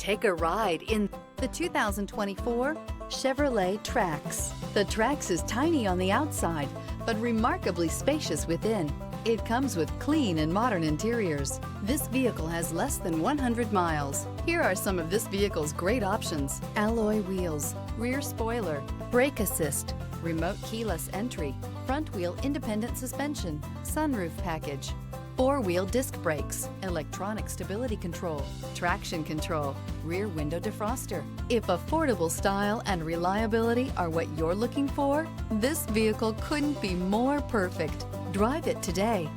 Take a ride in the 2024 Chevrolet Trax. The Trax is tiny on the outside, but remarkably spacious within. It comes with clean and modern interiors. This vehicle has less than 100 miles. Here are some of this vehicle's great options: alloy wheels, rear spoiler, brake assist, remote keyless entry, front wheel independent suspension, sunroof package, four-wheel disc brakes, electronic stability control, traction control, rear window defroster. If affordable style and reliability are what you're looking for, this vehicle couldn't be more perfect. Drive it today.